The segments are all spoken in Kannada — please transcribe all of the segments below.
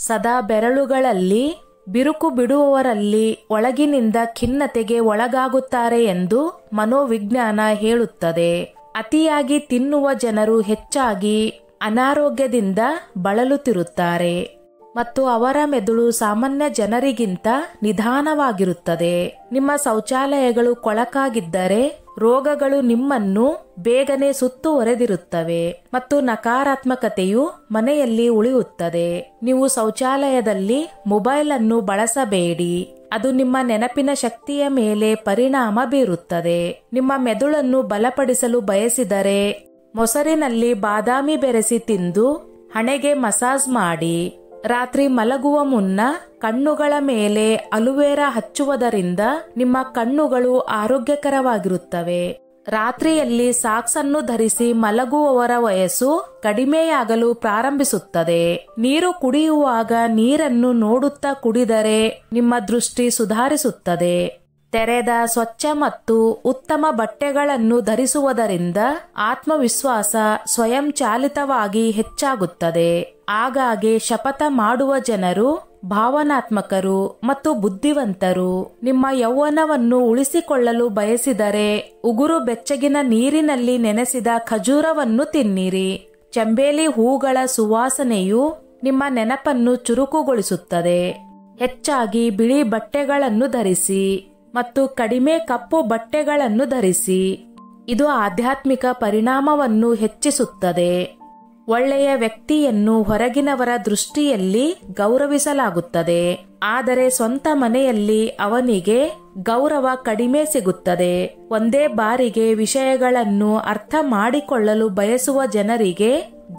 ಸದಾ ಬೆರಳುಗಳಲ್ಲಿ ಬಿರುಕು ಬಿಡುವವರಲ್ಲಿ ಒಳಗಿನಿಂದ ಖಿನ್ನತೆಗೆ ಒಳಗಾಗುತ್ತಾರೆ ಎಂದು ಮನೋವಿಜ್ಞಾನ ಹೇಳುತ್ತದೆ. ಅತಿಯಾಗಿ ತಿನ್ನುವ ಜನರು ಹೆಚ್ಚಾಗಿ ಅನಾರೋಗ್ಯದಿಂದ ಬಳಲುತ್ತಿರುತ್ತಾರೆ ಮತ್ತು ಅವರ ಮೆದುಳು ಸಾಮಾನ್ಯ ಜನರಿಗಿಂತ ನಿಧಾನವಾಗಿರುತ್ತದೆ. ನಿಮ್ಮ ಶೌಚಾಲಯಗಳು ಕೊಳಕಾಗಿದ್ದರೆ ರೋಗಗಳು ನಿಮ್ಮನ್ನು ಬೇಗನೆ ಸುತ್ತುವರೆದಿರುತ್ತವೆ ಮತ್ತು ನಕಾರಾತ್ಮಕತೆಯು ಮನೆಯಲ್ಲಿ ಉಳಿಯುತ್ತದೆ. ನೀವು ಶೌಚಾಲಯದಲ್ಲಿ ಮೊಬೈಲ್ ಅನ್ನು ಬಳಸಬೇಡಿ. ಅದು ನಿಮ್ಮ ನೆನಪಿನ ಶಕ್ತಿಯ ಮೇಲೆ ಪರಿಣಾಮ ಬೀರುತ್ತದೆ. ನಿಮ್ಮ ಮೆದುಳನ್ನು ಬಲಪಡಿಸಲು ಬಯಸಿದರೆ ಮೊಸರಿನಲ್ಲಿ ಬಾದಾಮಿ ಬೆರೆಸಿ ತಿಂದು ಹಣೆಗೆ ಮಸಾಜ್ ಮಾಡಿ. ರಾತ್ರಿ ಮಲಗುವ ಮುನ್ನ ಕಣ್ಣುಗಳ ಮೇಲೆ ಅಲುವೆರಾ ಹಚ್ಚುವುದರಿಂದ ನಿಮ್ಮ ಕಣ್ಣುಗಳು ಆರೋಗ್ಯಕರವಾಗಿರುತ್ತವೆ. ರಾತ್ರಿಯಲ್ಲಿ ಸಾಕ್ಸ್ ಅನ್ನು ಧರಿಸಿ ಮಲಗುವವರ ವಯಸ್ಸು ಕಡಿಮೆಯಾಗಲು ಪ್ರಾರಂಭಿಸುತ್ತದೆ. ನೀರು ಕುಡಿಯುವಾಗ ನೀರನ್ನು ನೋಡುತ್ತಾ ಕುಡಿದರೆ ನಿಮ್ಮ ದೃಷ್ಟಿ ಸುಧಾರಿಸುತ್ತದೆ. ತೆರೆದ, ಸ್ವಚ್ಛ ಮತ್ತು ಉತ್ತಮ ಬಟ್ಟೆಗಳನ್ನು ಧರಿಸುವುದರಿಂದ ಆತ್ಮವಿಶ್ವಾಸ ಸ್ವಯಂಚಾಲಿತವಾಗಿ ಹೆಚ್ಚಾಗುತ್ತದೆ. ಆಗಾಗ್ಗೆ ಶಪಥ ಮಾಡುವ ಜನರು ಭಾವನಾತ್ಮಕರು ಮತ್ತು ಬುದ್ಧಿವಂತರು. ನಿಮ್ಮ ಯೌವನವನ್ನು ಉಳಿಸಿಕೊಳ್ಳಲು ಬಯಸಿದರೆ ಉಗುರು ಬೆಚ್ಚಗಿನ ನೀರಿನಲ್ಲಿ ನೆನೆಸಿದ ಖಜೂರವನ್ನು ತಿನ್ನಿರಿ. ಚಂಬೇಲಿ ಹೂಗಳ ಸುವಾಸನೆಯು ನಿಮ್ಮ ನೆನಪನ್ನು ಚುರುಕುಗೊಳಿಸುತ್ತದೆ. ಹೆಚ್ಚಾಗಿ ಬಿಳಿ ಬಟ್ಟೆಗಳನ್ನು ಧರಿಸಿ ಮತ್ತು ಕಡಿಮೆ ಕಪ್ಪು ಬಟ್ಟೆಗಳನ್ನು ಧರಿಸಿ. ಇದು ಆಧ್ಯಾತ್ಮಿಕ ಪರಿಣಾಮವನ್ನು ಹೆಚ್ಚಿಸುತ್ತದೆ. ಒಳ್ಳೆಯ ವ್ಯಕ್ತಿಯನ್ನು ಹೊರಗಿನವರ ದೃಷ್ಟಿಯಲ್ಲಿ ಗೌರವಿಸಲಾಗುತ್ತದೆ, ಆದರೆ ಸ್ವಂತ ಮನೆಯಲ್ಲಿ ಅವನಿಗೆ ಗೌರವ ಕಡಿಮೆ ಸಿಗುತ್ತದೆ. ಒಂದೇ ಬಾರಿಗೆ ವಿಷಯಗಳನ್ನು ಅರ್ಥ ಮಾಡಿಕೊಳ್ಳಲು ಬಯಸುವ ಜನರಿಗೆ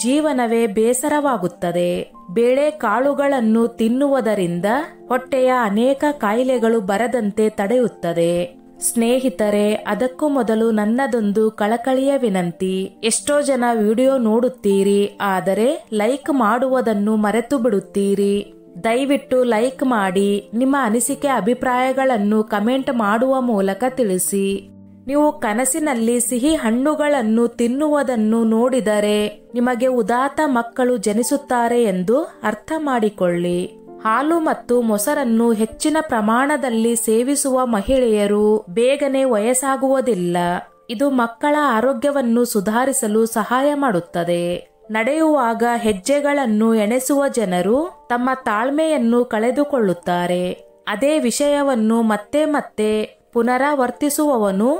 ಜೀವನವೇ ಬೇಸರವಾಗುತ್ತದೆ. ಬೇಳೆಕಾಳುಗಳನ್ನು ತಿನ್ನುವುದರಿಂದ ಹೊಟ್ಟೆಯ ಅನೇಕ ಕಾಯಿಲೆಗಳು ಬರದಂತೆ ತಡೆಯುತ್ತದೆ. ಸ್ನೇಹಿತರೆ, ಅದಕ್ಕೂ ಮೊದಲು ನನ್ನದೊಂದು ಕಳಕಳಿಯ ವಿನಂತಿ. ಎಷ್ಟೋ ಜನ ವಿಡಿಯೋ ನೋಡುತ್ತೀರಿ, ಆದರೆ ಲೈಕ್ ಮಾಡುವುದನ್ನು ಮರೆತು ಬಿಡುತ್ತೀರಿ. ದಯವಿಟ್ಟು ಲೈಕ್ ಮಾಡಿ. ನಿಮ್ಮ ಅನಿಸಿಕೆ ಅಭಿಪ್ರಾಯಗಳನ್ನು ಕಮೆಂಟ್ ಮಾಡುವ ಮೂಲಕ ತಿಳಿಸಿ. ನೀವು ಕನಸಿನಲ್ಲಿ ಸಿಹಿ ಹಣ್ಣುಗಳನ್ನು ತಿನ್ನುವುದನ್ನು ನೋಡಿದರೆ ನಿಮಗೆ ಉದಾತ್ತ ಮಕ್ಕಳು ಜನಿಸುತ್ತಾರೆ ಎಂದು ಅರ್ಥ ಮಾಡಿಕೊಳ್ಳಿ. ಹಾಲು ಮತ್ತು ಮೊಸರನ್ನು ಹೆಚ್ಚಿನ ಪ್ರಮಾಣದಲ್ಲಿ ಸೇವಿಸುವ ಮಹಿಳೆಯರು ಬೇಗನೆ ವಯಸ್ಸಾಗುವುದಿಲ್ಲ. ಇದು ಮಕ್ಕಳ ಆರೋಗ್ಯವನ್ನು ಸುಧಾರಿಸಲು ಸಹಾಯ ಮಾಡುತ್ತದೆ. ನಡೆಯುವಾಗ ಹೆಜ್ಜೆಗಳನ್ನು ಎಣೆಸುವ ಜನರು ತಮ್ಮ ತಾಳ್ಮೆಯನ್ನು ಕಳೆದುಕೊಳ್ಳುತ್ತಾರೆ. ಅದೇ ವಿಷಯವನ್ನು ಮತ್ತೆ ಮತ್ತೆ ಪುನರಾವರ್ತಿಸುವವನು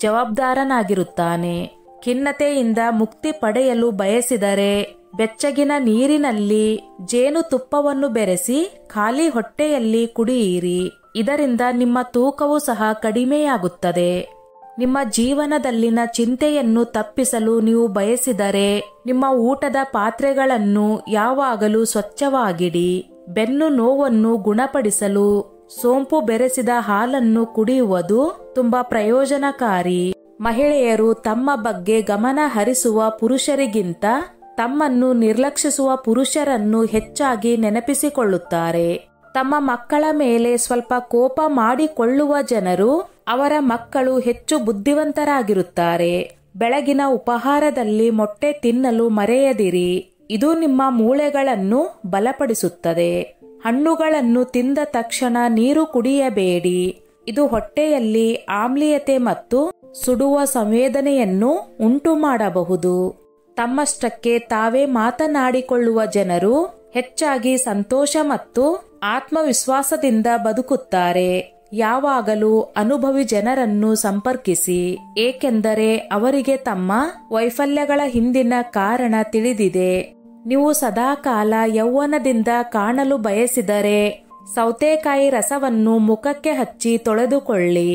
ಜವಾಬ್ದಾರನಾಗಿರುತ್ತಾನೆ. ಖಿನ್ನತೆಯಿಂದ ಮುಕ್ತಿ ಪಡೆಯಲು ಬಯಸಿದರೆ ಬೆಚ್ಚಗಿನ ನೀರಿನಲ್ಲಿ ಜೇನುತುಪ್ಪವನ್ನು ಬೆರೆಸಿ ಖಾಲಿ ಹೊಟ್ಟೆಯಲ್ಲಿ ಕುಡಿಯಿರಿ. ಇದರಿಂದ ನಿಮ್ಮ ತೂಕವು ಸಹ ಕಡಿಮೆಯಾಗುತ್ತದೆ. ನಿಮ್ಮ ಜೀವನದಲ್ಲಿನ ಚಿಂತೆಯನ್ನು ತಪ್ಪಿಸಲು ನೀವು ಬಯಸಿದರೆ ನಿಮ್ಮ ಊಟದ ಪಾತ್ರೆಗಳನ್ನು ಯಾವಾಗಲೂ ಸ್ವಚ್ಛವಾಗಿಡಿ. ಬೆನ್ನು ನೋವನ್ನು ಗುಣಪಡಿಸಲು ಸೋಂಪು ಬೆರೆಸಿದ ಹಾಲನ್ನು ಕುಡಿಯುವುದು ತುಂಬಾ ಪ್ರಯೋಜನಕಾರಿ. ಮಹಿಳೆಯರು ತಮ್ಮ ಬಗ್ಗೆ ಗಮನ ಹರಿಸುವ ಪುರುಷರಿಗಿಂತ ತಮ್ಮನ್ನು ನಿರ್ಲಕ್ಷಿಸುವ ಪುರುಷರನ್ನು ಹೆಚ್ಚಾಗಿ ನೆನಪಿಸಿಕೊಳ್ಳುತ್ತಾರೆ. ತಮ್ಮ ಮಕ್ಕಳ ಮೇಲೆ ಸ್ವಲ್ಪ ಕೋಪ ಮಾಡಿಕೊಳ್ಳುವ ಜನರು ಅವರ ಮಕ್ಕಳು ಹೆಚ್ಚು ಬುದ್ಧಿವಂತರಾಗಿರುತ್ತಾರೆ. ಬೆಳಗಿನ ಉಪಹಾರದಲ್ಲಿ ಮೊಟ್ಟೆ ತಿನ್ನಲು ಮರೆಯದಿರಿ. ಇದು ನಿಮ್ಮ ಮೂಳೆಗಳನ್ನು ಬಲಪಡಿಸುತ್ತದೆ. ಹಣ್ಣುಗಳನ್ನು ತಿಂದ ತಕ್ಷಣ ನೀರು ಕುಡಿಯಬೇಡಿ. ಇದು ಹೊಟ್ಟೆಯಲ್ಲಿ ಆಮ್ಲೀಯತೆ ಮತ್ತು ಸುಡುವ ಸಂವೇದನೆಯನ್ನು ಉಂಟು ಮಾಡಬಹುದು. ತಮ್ಮಷ್ಟಕ್ಕೆ ತಾವೇ ಮಾತನಾಡಿಕೊಳ್ಳುವ ಜನರು ಹೆಚ್ಚಾಗಿ ಸಂತೋಷ ಮತ್ತು ಆತ್ಮವಿಶ್ವಾಸದಿಂದ ಬದುಕುತ್ತಾರೆ. ಯಾವಾಗಲೂ ಅನುಭವಿ ಜನರನ್ನು ಸಂಪರ್ಕಿಸಿ, ಏಕೆಂದರೆ ಅವರಿಗೆ ತಮ್ಮ ವೈಫಲ್ಯಗಳ ಹಿಂದಿನ ಕಾರಣ ತಿಳಿದಿದೆ. ನೀವು ಸದಾಕಾಲ ಯೌವನದಿಂದ ಕಾಣಲು ಬಯಸಿದರೆ ಸೌತೆಕಾಯಿ ರಸವನ್ನು ಮುಖಕ್ಕೆ ಹಚ್ಚಿ ತೊಳೆದುಕೊಳ್ಳಿ.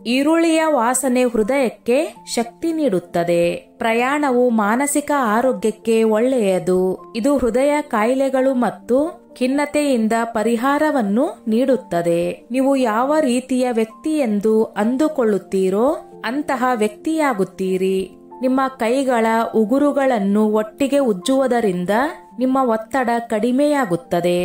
ಈರುಳ್ಳಿಯ ವಾಸನೆ ಹೃದಯಕ್ಕೆ ಶಕ್ತಿ ನೀಡುತ್ತದೆ. ಪ್ರಯಾಣವು ಮಾನಸಿಕ ಆರೋಗ್ಯಕ್ಕೆ ಒಳ್ಳೆಯದು. ಇದು ಹೃದಯ ಕಾಯಿಲೆಗಳು ಮತ್ತು ಖಿನ್ನತೆಯಿಂದ ಪರಿಹಾರವನ್ನು ನೀಡುತ್ತದೆ. ನೀವು ಯಾವ ರೀತಿಯ ವ್ಯಕ್ತಿ ಎಂದು ಅಂದುಕೊಳ್ಳುತ್ತೀರೋ ಅಂತಹ ವ್ಯಕ್ತಿಯಾಗುತ್ತೀರಿ. ನಿಮ್ಮ ಕೈಗಳ ಉಗುರುಗಳನ್ನು ಒಟ್ಟಿಗೆ ಉಜ್ಜುವುದರಿಂದ ನಿಮ್ಮ ಒತ್ತಡ ಕಡಿಮೆಯಾಗುತ್ತದೆ.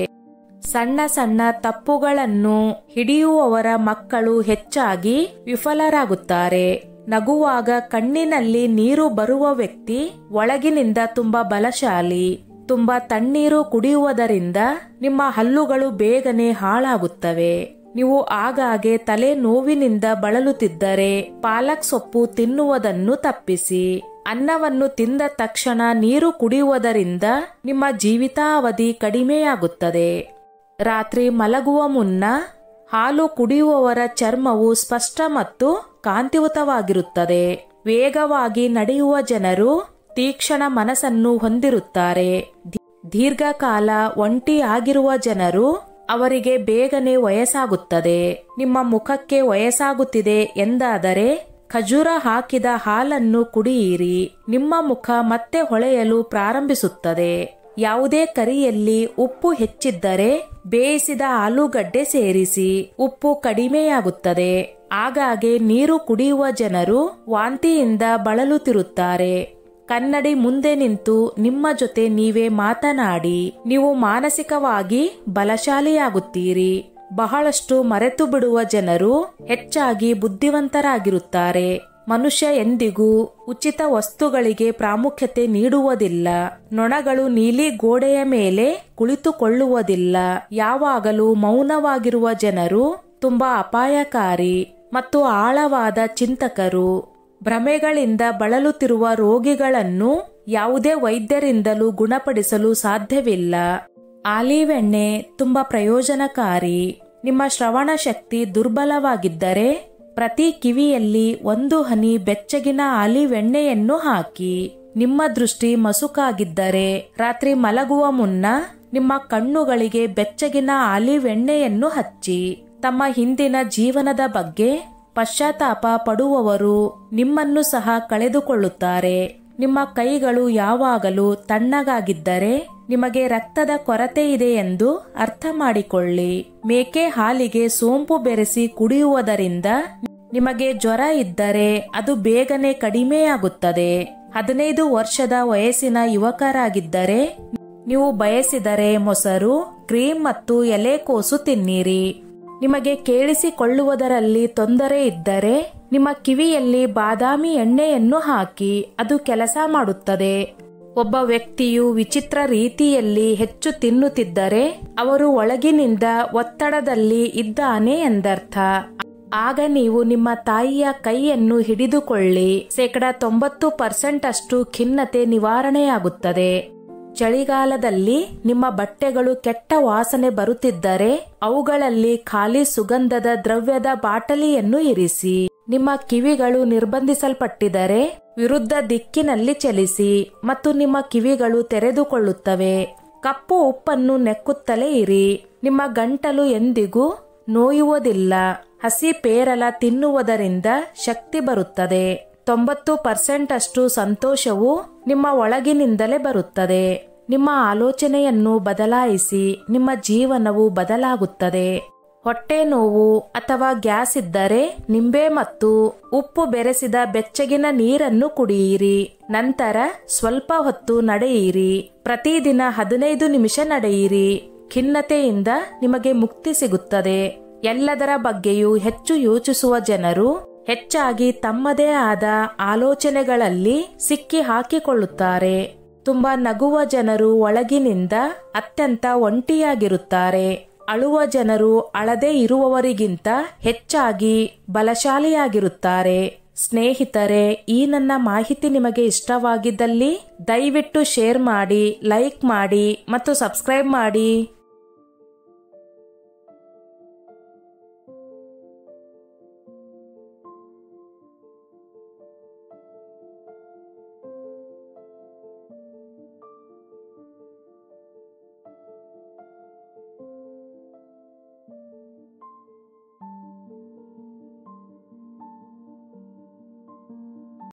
ಸಣ್ಣ ಸಣ್ಣ ತಪ್ಪುಗಳನ್ನು ಹಿಡಿಯುವವರ ಮಕ್ಕಳು ಹೆಚ್ಚಾಗಿ ವಿಫಲರಾಗುತ್ತಾರೆ. ನಗುವಾಗ ಕಣ್ಣಿನಲ್ಲಿ ನೀರು ಬರುವ ವ್ಯಕ್ತಿ ಒಳಗಿನಿಂದ ತುಂಬಾ ಬಲಶಾಲಿ. ತುಂಬಾ ತಣ್ಣೀರು ಕುಡಿಯುವುದರಿಂದ ನಿಮ್ಮ ಹಲ್ಲುಗಳು ಬೇಗನೆ ಹಾಳಾಗುತ್ತವೆ. ನೀವು ಆಗಾಗ್ಗೆ ತಲೆ ನೋವಿನಿಂದ ಬಳಲುತ್ತಿದ್ದರೆ ಪಾಲಕ್ ಸೊಪ್ಪು ತಿನ್ನುವುದನ್ನು ತಪ್ಪಿಸಿ. ಅನ್ನವನ್ನು ತಿಂದ ತಕ್ಷಣ ನೀರು ಕುಡಿಯುವುದರಿಂದ ನಿಮ್ಮ ಜೀವಿತಾವಧಿ ಕಡಿಮೆಯಾಗುತ್ತದೆ. ರಾತ್ರಿ ಮಲಗುವ ಮುನ್ನ ಹಾಲು ಕುಡಿಯುವವರ ಚರ್ಮವು ಸ್ಪಷ್ಟ ಮತ್ತು ಕಾಂತಿಯುತವಾಗಿರುತ್ತದೆ. ವೇಗವಾಗಿ ನಡೆಯುವ ಜನರು ತೀಕ್ಷ್ಣ ಮನಸ್ಸನ್ನು ಹೊಂದಿರುತ್ತಾರೆ. ದೀರ್ಘಕಾಲ ಒಂಟಿ ಆಗಿರುವ ಜನರು ಅವರಿಗೆ ಬೇಗನೆ ವಯಸ್ಸಾಗುತ್ತದೆ. ನಿಮ್ಮ ಮುಖಕ್ಕೆ ವಯಸ್ಸಾಗುತ್ತಿದೆ ಎಂದಾದರೆ ಖಜೂರ ಹಾಕಿದ ಹಾಲನ್ನು ಕುಡಿಯಿರಿ. ನಿಮ್ಮ ಮುಖ ಮತ್ತೆ ಹೊಳೆಯಲು ಪ್ರಾರಂಭಿಸುತ್ತದೆ. ಯಾವುದೇ ಕರಿಯಲ್ಲಿ ಉಪ್ಪು ಹೆಚ್ಚಿದ್ದರೆ ಬೇಯಿಸಿದ ಆಲೂಗಡ್ಡೆ ಸೇರಿಸಿ. ಉಪ್ಪು ಕಡಿಮೆಯಾಗುತ್ತದೆ. ಆಗಾಗ್ಗೆ ನೀರು ಕುಡಿಯುವ ಜನರು ವಾಂತಿಯಿಂದ ಬಳಲುತ್ತಿರುತ್ತಾರೆ. ಕನ್ನಡಿ ಮುಂದೆ ನಿಂತು ನಿಮ್ಮ ಜೊತೆ ನೀವೇ ಮಾತನಾಡಿ. ನೀವು ಮಾನಸಿಕವಾಗಿ ಬಲಶಾಲಿಯಾಗುತ್ತೀರಿ. ಬಹಳಷ್ಟು ಮರೆತು ಬಿಡುವ ಜನರು ಹೆಚ್ಚಾಗಿ ಬುದ್ಧಿವಂತರಾಗಿರುತ್ತಾರೆ. ಮನುಷ್ಯ ಎಂದಿಗೂ ಉಚಿತ ವಸ್ತುಗಳಿಗೆ ಪ್ರಾಮುಖ್ಯತೆ ನೀಡುವುದಿಲ್ಲ. ನೊಣಗಳು ನೀಲಿ ಗೋಡೆಯ ಮೇಲೆ ಕುಳಿತುಕೊಳ್ಳುವುದಿಲ್ಲ. ಯಾವಾಗಲೂ ಮೌನವಾಗಿರುವ ಜನರು ತುಂಬಾ ಅಪಾಯಕಾರಿ ಮತ್ತು ಆಳವಾದ ಚಿಂತಕರು. ಭ್ರಮೆಗಳಿಂದ ಬಳಲುತ್ತಿರುವ ರೋಗಿಗಳನ್ನು ಯಾವುದೇ ವೈದ್ಯರಿಂದಲೂ ಗುಣಪಡಿಸಲು ಸಾಧ್ಯವಿಲ್ಲ. ಆಲಿವ್ ಎಣ್ಣೆ ತುಂಬಾ ಪ್ರಯೋಜನಕಾರಿ. ನಿಮ್ಮ ಶ್ರವಣ ಶಕ್ತಿ ದುರ್ಬಲವಾಗಿದ್ದರೆ ಪ್ರತಿ ಕಿವಿಯಲ್ಲಿ 1 ಹನಿ ಬೆಚ್ಚಗಿನ ಆಲಿವ್ ಎಣ್ಣೆಯನ್ನು ಹಾಕಿ. ನಿಮ್ಮ ದೃಷ್ಟಿ ಮಸುಕಾಗಿದ್ದರೆ ರಾತ್ರಿ ಮಲಗುವ ಮುನ್ನ ನಿಮ್ಮ ಕಣ್ಣುಗಳಿಗೆ ಬೆಚ್ಚಗಿನ ಆಲಿವ್ ಎಣ್ಣೆಯನ್ನು ಹಚ್ಚಿ. ತಮ್ಮ ಹಿಂದಿನ ಜೀವನದ ಬಗ್ಗೆ ಪಶ್ಚಾತ್ತಾಪ ಪಡುವವರು ನಿಮ್ಮನ್ನು ಸಹ ಕಳೆದುಕೊಳ್ಳುತ್ತಾರೆ. ನಿಮ್ಮ ಕೈಗಳು ಯಾವಾಗಲೂ ತಣ್ಣಗಾಗಿದ್ದರೆ ನಿಮಗೆ ರಕ್ತದ ಕೊರತೆ ಇದೆ ಎಂದು ಅರ್ಥ ಮಾಡಿಕೊಳ್ಳಿ. ಮೇಕೆ ಹಾಲಿಗೆ ಸೋಂಪು ಬೆರೆಸಿ ಕುಡಿಯುವುದರಿಂದ ನಿಮಗೆ ಜ್ವರ ಇದ್ದರೆ ಅದು ಬೇಗನೆ ಕಡಿಮೆಯಾಗುತ್ತದೆ. 15 ವರ್ಷದ ವಯಸ್ಸಿನ ಯುವಕರಾಗಿದ್ದರೆ ನೀವು ಬಯಸಿದರೆ ಮೊಸರು, ಕ್ರೀಮ್ ಮತ್ತು ಎಲೆಕೋಸು ತಿನ್ನಿರಿ. ನಿಮಗೆ ಕೇಳಿಸಿಕೊಳ್ಳುವುದರಲ್ಲಿ ತೊಂದರೆ ಇದ್ದರೆ ನಿಮ್ಮ ಕಿವಿಯಲ್ಲಿ ಬಾದಾಮಿ ಎಣ್ಣೆಯನ್ನು ಹಾಕಿ. ಅದು ಕೆಲಸ ಮಾಡುತ್ತದೆ. ಒಬ್ಬ ವ್ಯಕ್ತಿಯು ವಿಚಿತ್ರ ರೀತಿಯಲ್ಲಿ ಹೆಚ್ಚು ತಿನ್ನುತ್ತಿದ್ದರೆ ಅವರು ಒಳಗಿನಿಂದ ಒತ್ತಡದಲ್ಲಿ ಇದ್ದಾನೆ ಎಂದರ್ಥ. ಆಗ ನೀವು ನಿಮ್ಮ ತಾಯಿಯ ಕೈಯನ್ನು ಹಿಡಿದುಕೊಳ್ಳಿ. 90% ಅಷ್ಟು ಖಿನ್ನತೆ ನಿವಾರಣೆಯಾಗುತ್ತದೆ. ಚಳಿಗಾಲದಲ್ಲಿ ನಿಮ್ಮ ಬಟ್ಟೆಗಳು ಕೆಟ್ಟ ವಾಸನೆ ಬರುತ್ತಿದ್ದರೆ ಅವುಗಳಲ್ಲಿ ಖಾಲಿ ಸುಗಂಧದ ದ್ರವ್ಯದ ಬಾಟಲಿಯನ್ನು ಇರಿಸಿ. ನಿಮ್ಮ ಕಿವಿಗಳು ನಿರ್ಬಂಧಿಸಲ್ಪಟ್ಟಿದ್ದರೆ ವಿರುದ್ಧ ದಿಕ್ಕಿನಲ್ಲಿ ಚಲಿಸಿ ಮತ್ತು ನಿಮ್ಮ ಕಿವಿಗಳು ತೆರೆದುಕೊಳ್ಳುತ್ತವೆ. ಕಪ್ಪು ಉಪ್ಪನ್ನು ನೆಕ್ಕುತ್ತಲೇ ಇರಿ. ನಿಮ್ಮ ಗಂಟಲು ಎಂದಿಗೂ ನೋಯುವುದಿಲ್ಲ. ಹಸಿ ಪೇರಲ ತಿನ್ನುವುದರಿಂದ ಶಕ್ತಿ ಬರುತ್ತದೆ. 90% ಅಷ್ಟು ಸಂತೋಷವು ನಿಮ್ಮ ಒಳಗಿನಿಂದಲೇ ಬರುತ್ತದೆ. ನಿಮ್ಮ ಆಲೋಚನೆಯನ್ನು ಬದಲಾಯಿಸಿ. ನಿಮ್ಮ ಜೀವನವು ಬದಲಾಗುತ್ತದೆ. ಹೊಟ್ಟೆ ನೋವು ಅಥವಾ ಗ್ಯಾಸ್ ಇದ್ದರೆ ನಿಂಬೆ ಮತ್ತು ಉಪ್ಪು ಬೆರೆಸಿದ ಬೆಚ್ಚಗಿನ ನೀರನ್ನು ಕುಡಿಯಿರಿ. ನಂತರ ಸ್ವಲ್ಪ ಹೊತ್ತು ನಡೆಯಿರಿ. ಪ್ರತಿದಿನ 15 ನಿಮಿಷ ನಡೆಯಿರಿ. ಖಿನ್ನತೆಯಿಂದ ನಿಮಗೆ ಮುಕ್ತಿ ಸಿಗುತ್ತದೆ. ಎಲ್ಲದರ ಬಗ್ಗೆಯೂ ಹೆಚ್ಚು ಯೋಚಿಸುವ ಜನರು ಹೆಚ್ಚಾಗಿ ತಮ್ಮದೇ ಆದ ಆಲೋಚನೆಗಳಲ್ಲಿ ಸಿಕ್ಕಿ ಹಾಕಿಕೊಳ್ಳುತ್ತಾರೆ. ತುಂಬಾ ನಗುವ ಜನರು ಒಳಗಿನಿಂದ ಅತ್ಯಂತ ಒಂಟಿಯಾಗಿರುತ್ತಾರೆ. ಅಳುವ ಜನರು ಅಳದೇ ಇರುವವರಿಗಿಂತ ಹೆಚ್ಚಾಗಿ ಬಲಶಾಲಿಯಾಗಿರುತ್ತಾರೆ. ಸ್ನೇಹಿತರೆ, ಈ ನನ್ನ ಮಾಹಿತಿ ನಿಮಗೆ ಇಷ್ಟವಾಗಿದ್ದಲ್ಲಿ ದಯವಿಟ್ಟು ಶೇರ್ ಮಾಡಿ, ಲೈಕ್ ಮಾಡಿ ಮತ್ತು ಸಬ್ಸ್ಕ್ರೈಬ್ ಮಾಡಿ.